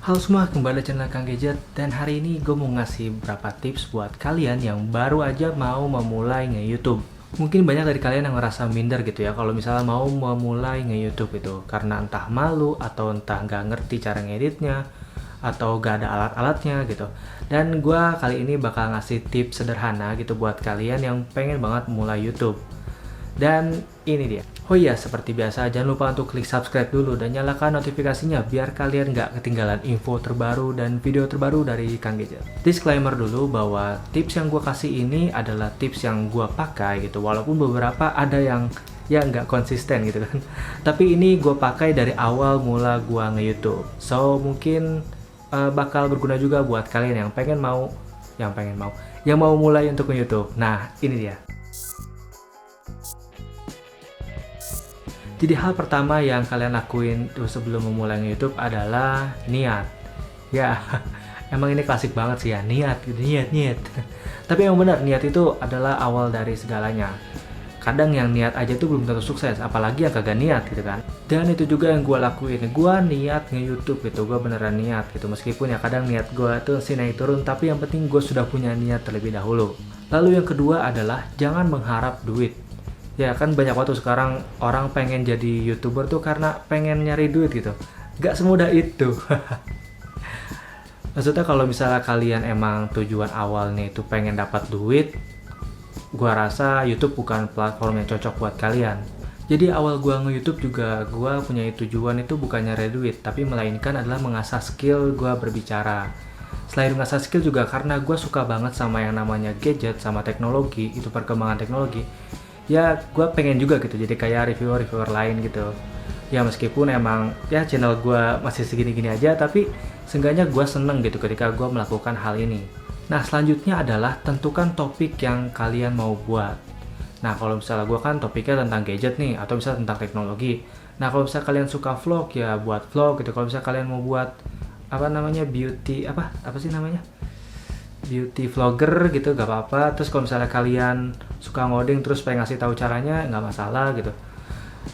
Halo semua, kembali di channel Kang Gadget. Dan hari ini gue mau ngasih beberapa tips buat kalian yang baru aja mau memulai nge-YouTube. Mungkin banyak dari kalian yang ngerasa minder gitu ya kalau misalnya mau memulai nge-YouTube itu, karena entah malu atau entah nggak ngerti cara ngeditnya atau gak ada alat-alatnya gitu. Dan gue kali ini bakal ngasih tips sederhana gitu buat kalian yang pengen banget mulai YouTube. Dan ini dia. Oh iya, seperti biasa jangan lupa untuk klik subscribe dulu dan nyalakan notifikasinya biar kalian nggak ketinggalan info terbaru dan video terbaru dari Kang Gadget. Disclaimer dulu bahwa tips yang gue kasih ini adalah tips yang gue pakai gitu, walaupun beberapa ada yang ya nggak konsisten gitu kan. Tapi ini gue pakai dari awal mula gue nge-YouTube. So mungkin bakal berguna juga buat kalian yang mau mulai untuk nge-YouTube. Nah, ini dia. Jadi hal pertama yang kalian lakuin sebelum memulai YouTube adalah niat. Ya, emang ini klasik banget sih ya, niat. Tapi yang benar, niat itu adalah awal dari segalanya. Kadang yang niat aja tuh belum tentu sukses, apalagi yang kagak niat gitu kan. Dan itu juga yang gue lakuin, gue niat nge-YouTube gitu, gue beneran niat gitu. Meskipun ya kadang niat gue tuh sih naik turun, tapi yang penting gue sudah punya niat terlebih dahulu. Lalu yang kedua adalah jangan mengharap duit. Ya kan banyak waktu sekarang orang pengen jadi YouTuber tuh karena pengen nyari duit gitu. Gak semudah itu. Maksudnya kalau misalnya kalian emang tujuan awalnya itu pengen dapat duit, gua rasa YouTube bukan platform yang cocok buat kalian. Jadi awal gua nge-YouTube juga gua punya tujuan itu bukan nyari duit, tapi melainkan adalah mengasah skill gua berbicara. Selain mengasah skill juga karena gua suka banget sama yang namanya gadget sama teknologi, itu perkembangan teknologi. Ya gue pengen juga gitu jadi kayak reviewer lain gitu. Ya meskipun emang ya channel gue masih segini-gini aja, tapi seenggaknya gue seneng gitu ketika gue melakukan hal ini. Nah selanjutnya adalah tentukan topik yang kalian mau buat. Nah kalau misalnya gue kan topiknya tentang gadget nih, atau misalnya tentang teknologi. Nah kalau misalnya kalian suka vlog ya buat vlog gitu. Kalau misalnya kalian mau buat beauty vlogger gitu gak apa-apa. Terus kalau misalnya kalian suka ngoding terus pengen ngasih tahu caranya, nggak masalah gitu.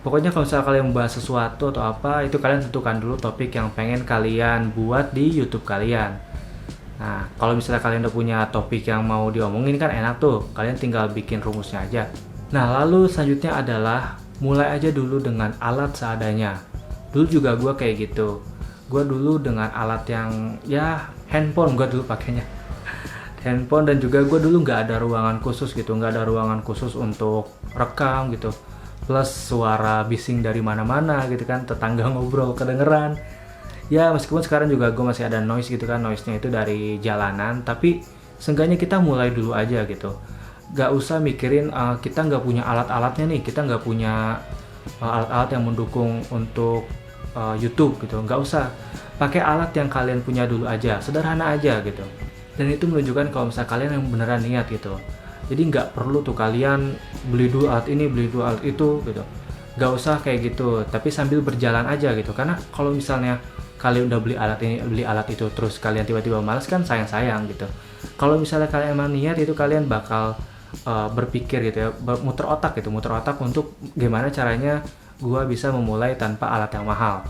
Pokoknya kalau misalnya kalian membahas sesuatu atau apa, itu kalian tentukan dulu topik yang pengen kalian buat di YouTube kalian. Nah kalau misalnya kalian udah punya topik yang mau diomongin kan enak tuh, kalian tinggal bikin rumusnya aja. Nah lalu selanjutnya adalah mulai aja dulu dengan alat seadanya. Dulu juga gue kayak gitu. Gue dulu dengan alat yang ya handphone gue dulu pakainya. Handphone, dan juga gue dulu nggak ada ruangan khusus gitu, nggak ada ruangan khusus untuk rekam gitu, plus suara bising dari mana-mana gitu kan, tetangga ngobrol kedengeran. Ya meskipun sekarang juga gue masih ada noise gitu kan, noise-nya itu dari jalanan, tapi seenggaknya kita mulai dulu aja gitu. Nggak usah mikirin kita nggak punya alat-alatnya nih, kita nggak punya alat-alat yang mendukung untuk YouTube gitu, nggak usah. Pakai alat yang kalian punya dulu aja, sederhana aja gitu. Dan itu menunjukkan kalau misalnya kalian yang beneran niat gitu. Jadi nggak perlu tuh kalian beli dua alat ini, beli dua alat itu gitu. Nggak usah kayak gitu, tapi sambil berjalan aja gitu. Karena kalau misalnya kalian udah beli alat ini, beli alat itu, terus kalian tiba-tiba malas kan sayang-sayang gitu. Kalau misalnya kalian emang niat itu, kalian bakal berpikir gitu ya, muter otak untuk gimana caranya gua bisa memulai tanpa alat yang mahal.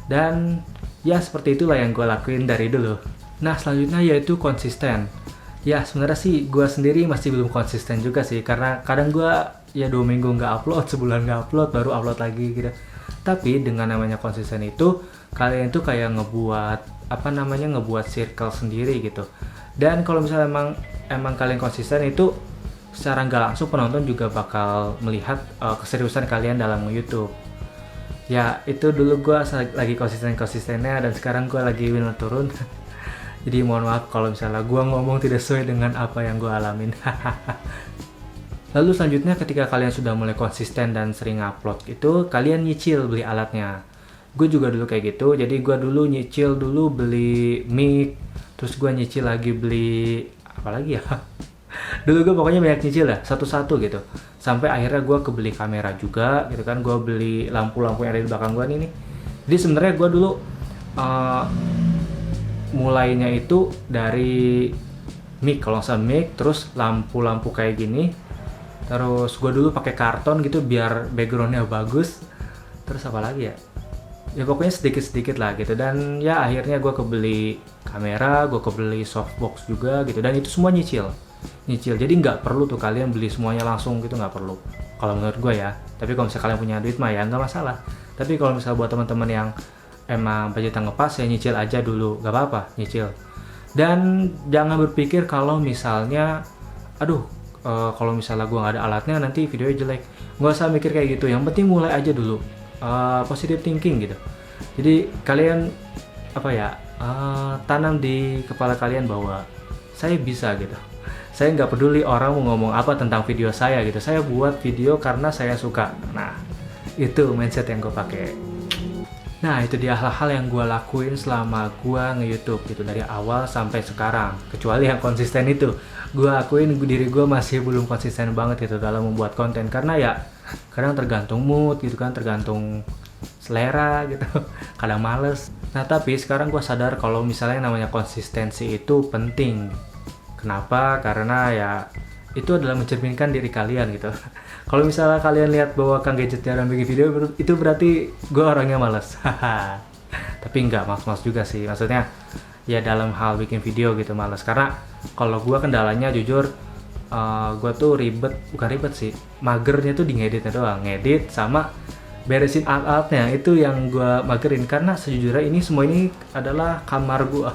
Dan ya seperti itulah yang gue lakuin dari dulu. Nah selanjutnya yaitu konsisten. Ya sebenarnya sih gue sendiri masih belum konsisten juga sih, karena kadang gue ya 2 minggu nggak upload, sebulan nggak upload, baru upload lagi gitu. Tapi dengan namanya konsisten itu, kalian tuh kayak ngebuat circle sendiri gitu. Dan kalau misalnya emang kalian konsisten itu, secara nggak langsung penonton juga bakal melihat keseriusan kalian dalam YouTube. Ya itu dulu gue lagi konsistennya, dan sekarang gue lagi turun. Jadi mohon maaf kalau misalnya gue ngomong tidak sesuai dengan apa yang gue alamin. Lalu selanjutnya ketika kalian sudah mulai konsisten dan sering upload itu, kalian nyicil beli alatnya. Gue juga dulu kayak gitu, jadi gue dulu nyicil dulu beli mic, terus gue nyicil lagi beli apa lagi ya. Dulu gue pokoknya banyak nyicil ya, satu-satu gitu. Sampai akhirnya gue kebeli kamera juga gitu kan, gue beli lampu-lampu yang ada di belakang gue nih. Jadi sebenarnya gue dulu mulainya itu dari mic, kalau nggak salah mic, terus lampu-lampu kayak gini, terus gue dulu pakai karton gitu biar backgroundnya bagus. Terus apa lagi ya, ya pokoknya sedikit-sedikit lah gitu. Dan ya akhirnya gue kebeli kamera, gue kebeli softbox juga gitu, dan itu semua nyicil. Jadi nggak perlu tuh kalian beli semuanya langsung gitu, nggak perlu kalau menurut gue ya. Tapi kalau misalnya kalian punya duit mah ya nggak masalah. Tapi kalau misalnya buat teman-teman yang emang budgetnya ngepas, ya nyicil aja dulu, nggak apa-apa nyicil. Dan jangan berpikir kalau misalnya aduh kalau misalnya gue nggak ada alatnya nanti videonya jelek. Nggak usah mikir kayak gitu, yang penting mulai aja dulu. Positive thinking gitu. Jadi kalian apa ya, tanam di kepala kalian bahwa saya bisa gitu. Saya nggak peduli orang mau ngomong apa tentang video saya gitu. Saya buat video karena saya suka. Nah, itu mindset yang gue pakai. Nah, itu dia hal-hal yang gue lakuin selama gue nge-YouTube gitu, dari awal sampai sekarang. Kecuali yang konsisten itu, gue akuin diri gue masih belum konsisten banget gitu dalam membuat konten. Karena ya kadang tergantung mood gitu kan, tergantung selera gitu, kadang males. Nah, tapi sekarang gue sadar kalau misalnya yang namanya konsistensi itu penting. Kenapa? Karena ya itu adalah mencerminkan diri kalian gitu. Kalau misalnya kalian lihat bahwa Kang Gadget jarang bikin video, itu berarti gue orangnya malas. Tapi enggak, malas juga sih. Maksudnya ya dalam hal bikin video gitu malas. Karena kalau gue kendalanya jujur, gue tuh bukan ribet sih, magernya tuh di ngeditnya doang. Ngedit sama beresin art-artnya, itu yang gue magerin. Karena sejujurnya semua ini adalah kamar gue.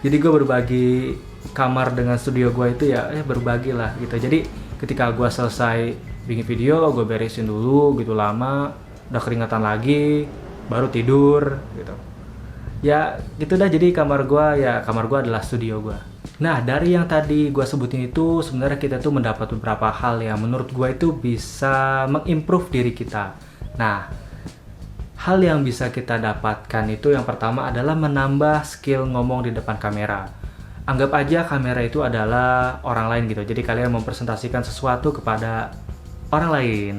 Jadi gue berbagi kamar dengan studio gue itu ya berbagi lah gitu. Jadi ketika gue selesai bikin video, gue beresin dulu gitu, lama udah keringatan lagi baru tidur gitu. Ya gitu dah, jadi kamar gue adalah studio gue. Nah, dari yang tadi gue sebutin itu sebenarnya kita tuh mendapat beberapa hal yang menurut gue itu bisa mengimprove diri kita. Nah, hal yang bisa kita dapatkan itu yang pertama adalah menambah skill ngomong di depan kamera. Anggap aja kamera itu adalah orang lain gitu. Jadi kalian mempresentasikan sesuatu kepada orang lain.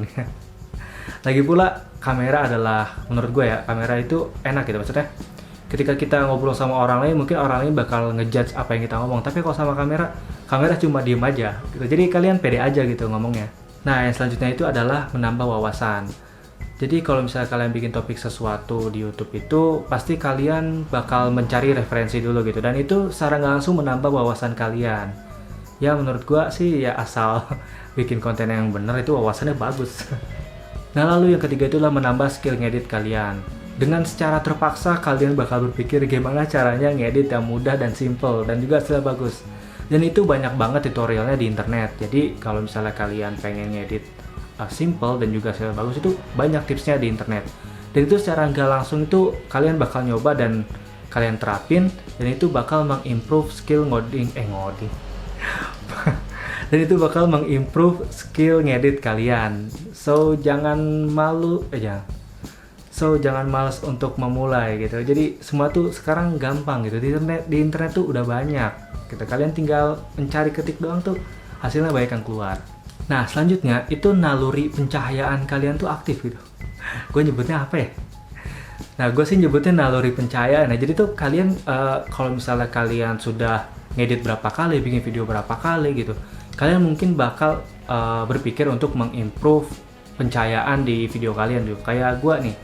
Lagi pula kamera adalah, menurut gue ya, kamera itu enak gitu. Maksudnya ketika kita ngobrol sama orang lain, mungkin orang lain bakal ngejudge apa yang kita ngomong. Tapi kalau sama kamera cuma diem aja gitu. Jadi kalian pede aja gitu ngomongnya. Nah, yang selanjutnya itu adalah menambah wawasan. Jadi kalau misalnya kalian bikin topik sesuatu di YouTube itu, pasti kalian bakal mencari referensi dulu gitu. Dan itu secara nggak langsung menambah wawasan kalian. Ya menurut gua sih ya asal bikin konten yang bener itu wawasannya bagus. Nah, lalu yang ketiga itulah menambah skill ngedit kalian. Dengan secara terpaksa kalian bakal berpikir gimana caranya ngedit yang mudah dan simple dan juga hasilnya bagus. Dan itu banyak banget tutorialnya di internet. Jadi kalau misalnya kalian pengen ngedit simple dan juga hasilnya bagus, itu banyak tipsnya di internet. Dan itu secara nggak langsung itu kalian bakal nyoba dan kalian terapin, dan itu bakal mengimprove skill ngoding. Dan itu bakal mengimprove skill ngedit kalian. So jangan malas untuk memulai gitu. Jadi semua tuh sekarang gampang gitu. Di internet tuh udah banyak gitu. Kalian tinggal mencari ketik doang tuh hasilnya banyak yang keluar. Nah, selanjutnya itu naluri pencahayaan kalian tuh aktif gitu. Gue nyebutnya apa ya? Nah, gue sih nyebutnya naluri pencahayaan. Nah, jadi tuh kalian kalau misalnya kalian sudah ngedit berapa kali, bikin video berapa kali gitu, kalian mungkin bakal berpikir untuk mengimprove pencahayaan di video kalian gitu. Kayak gue nih,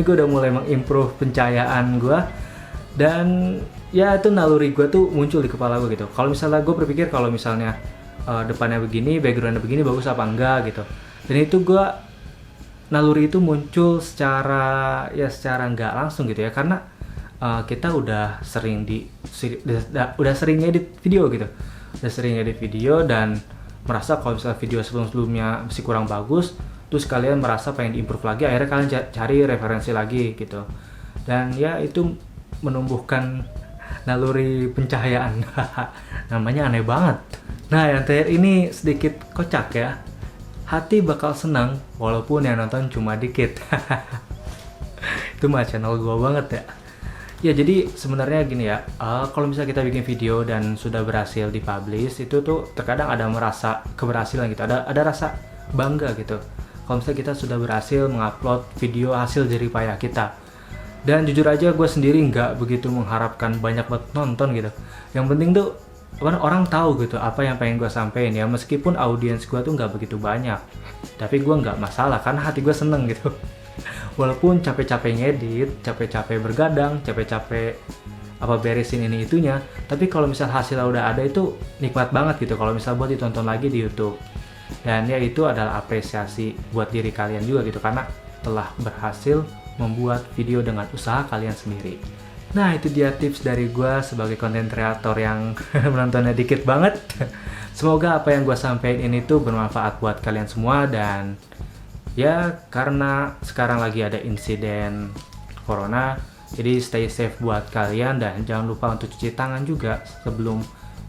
gue udah mulai mengimprove pencahayaan gue. Dan ya itu naluri gue tuh muncul di kepala gue gitu. Kalau misalnya gue berpikir kalau misalnya depannya begini, backgroundnya begini, bagus apa enggak gitu. Dan itu naluri itu muncul secara nggak langsung gitu ya, karena kita udah sering edit video gitu, dan merasa kalau misalnya video sebelumnya masih kurang bagus, terus kalian merasa pengen diimprove lagi, akhirnya kalian cari referensi lagi gitu. Dan ya itu menumbuhkan naluri pencahayaan. Namanya aneh banget. Nah, yang terakhir ini sedikit kocak ya. Hati bakal senang walaupun yang nonton cuma dikit. Itu mah channel gua banget ya. Ya, jadi sebenarnya gini ya, kalau misalnya kita bikin video dan sudah berhasil dipublish, itu tuh terkadang ada merasa keberhasilan gitu, ada rasa bangga gitu. Kalau misalnya kita sudah berhasil mengupload video hasil jerih payah kita. Dan jujur aja gue sendiri nggak begitu mengharapkan banyak banget nonton gitu. Yang penting tuh orang tahu gitu apa yang pengen gue sampein ya, meskipun audiens gue tuh nggak begitu banyak, tapi gue nggak masalah karena hati gue seneng gitu. Walaupun capek-capek ngedit, capek-capek bergadang, capek-capek apa beresin ini itunya, tapi kalau misal hasilnya udah ada itu nikmat banget gitu kalau misal buat ditonton lagi di YouTube. Dan ya itu adalah apresiasi buat diri kalian juga gitu, karena telah berhasil membuat video dengan usaha kalian sendiri. Nah, itu dia tips dari gue sebagai konten kreator yang menontonnya dikit banget. Semoga apa yang gue sampaikan ini tuh bermanfaat buat kalian semua. Dan ya karena sekarang lagi ada insiden corona, jadi stay safe buat kalian, dan jangan lupa untuk cuci tangan juga sebelum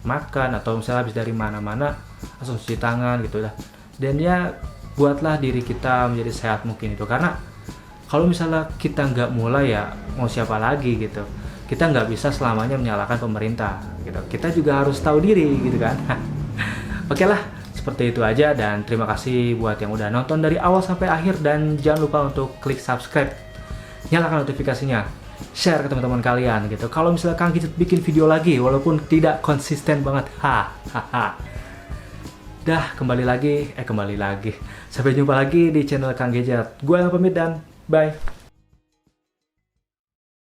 makan atau misalnya habis dari mana-mana langsung cuci tangan gitu dah. Dan ya buatlah diri kita menjadi sehat mungkin itu, karena kalau misalnya kita nggak mulai ya mau siapa lagi gitu. Kita nggak bisa selamanya menyalahkan pemerintah gitu. Kita juga harus tahu diri gitu kan. Oke lah, seperti itu aja, dan terima kasih buat yang udah nonton dari awal sampai akhir, dan jangan lupa untuk klik subscribe, nyalakan notifikasinya, share ke teman-teman kalian gitu. Kalau misalnya Kang Gadget bikin video lagi walaupun tidak konsisten banget, dah kembali lagi. Sampai jumpa lagi di channel Kang Gadget. Gue yang pamit dan bye.